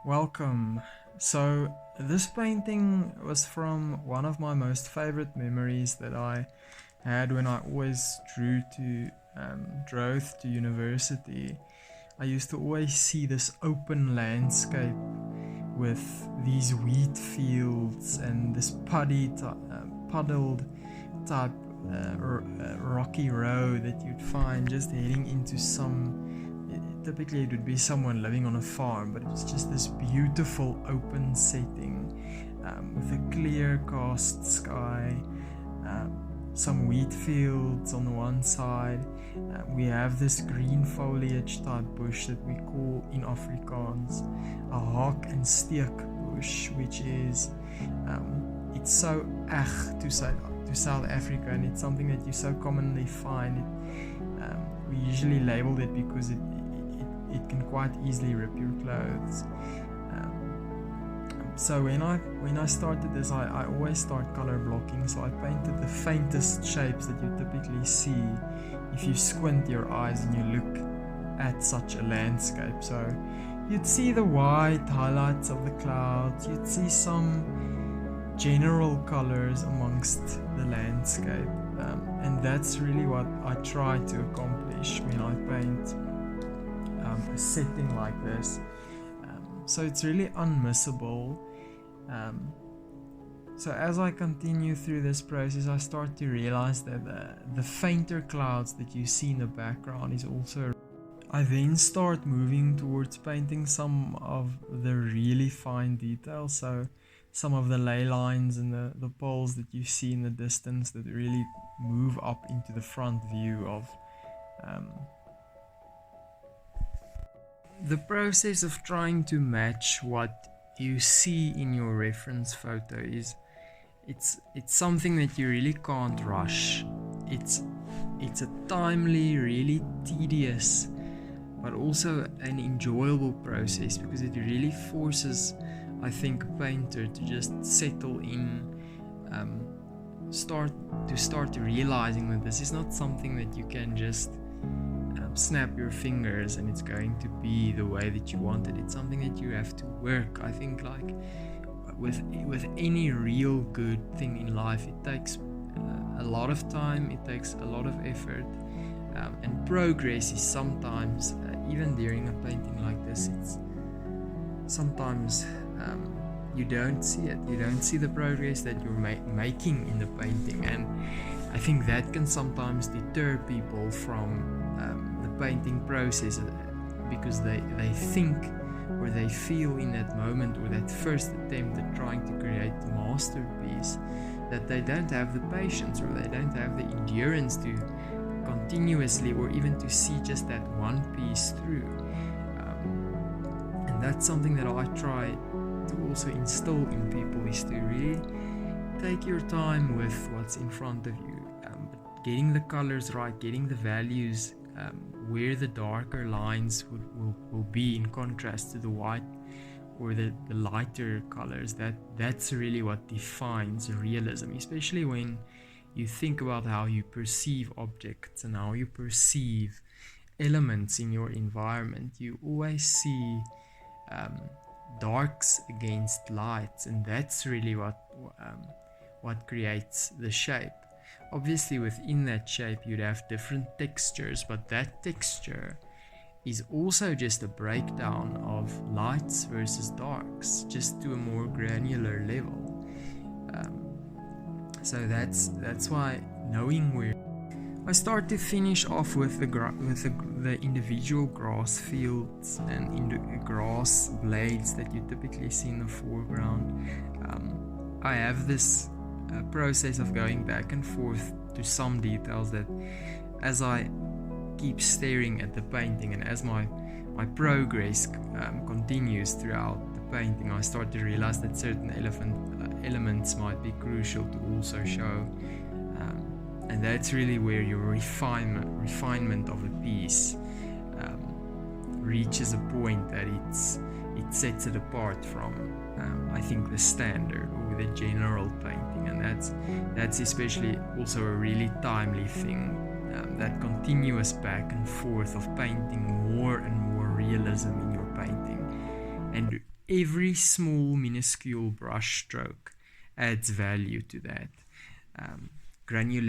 Welcome. So, this painting was from one of my most favorite memories that I had when I always drove to university. I used to always see this open landscape with these wheat fields and this puddled type rocky road that you'd find just heading into typically it would be someone living on a farm, but it was just this beautiful open setting with a clear cast sky, some wheat fields on the one side. We have this green foliage type bush that we call in Afrikaans a hawk and steek bush, which is it's so eg to South Africa, and it's something that you so commonly find. We usually labeled it because it can quite easily rip your clothes. So when I started this, I always start color blocking. So I painted the faintest shapes that you typically see if you squint your eyes and you look at such a landscape. So you'd see the white highlights of the clouds, you'd see some general colors amongst the landscape, and that's really what I try to accomplish when I paint a setting like this. So it's really unmissable. So as I continue through this process, I start to realize that the fainter clouds that you see in the background is also. I then start moving towards painting some of the really fine details. So some of the ley lines and the poles that you see in the distance that really move up into the front view of the process of trying to match what you see in your reference photo is it's something that you really can't rush. It's a timely, really tedious, but also an enjoyable process, because it really forces, I think, a painter to just settle in, start realizing that this is not something that you can just snap your fingers and it's going to be the way that you want it. It's something that you have to work. I think, like with any real good thing in life, it takes a lot of time, it takes a lot of effort, and progress is sometimes, even during a painting like this, it's sometimes you don't see it. You don't see the progress that you're making in the painting, and I think that can sometimes deter people from the painting process, because they think, or they feel in that moment, or that first attempt at trying to create the masterpiece, that they don't have the patience, or they don't have the endurance to continuously, or even to see just that one piece through. And that's something that I try to also instill in people, is to really take your time with what's in front of you, getting the colors right, getting the values, where the darker lines will be in contrast to the white or the lighter colors. That's really what defines realism, especially when you think about how you perceive objects and how you perceive elements in your environment. You always see darks against lights, and that's really what creates the shape. Obviously, within that shape you'd have different textures, but that texture is also just a breakdown of lights versus darks, just to a more granular level. So that's why knowing where I start to finish off with the individual grass fields and grass blades that you typically see in the foreground. I have this process of going back and forth to some details that, as I keep staring at the painting and as my progress continues throughout the painting, I start to realize that certain elements might be crucial to also show, and that's really where your refinement of a piece reaches a point that it sets it apart from, I think, the standard or the general painting. And that's especially also a really timely thing, that continuous back and forth of painting more and more realism in your painting, and every small minuscule brush stroke adds value to that. Granularity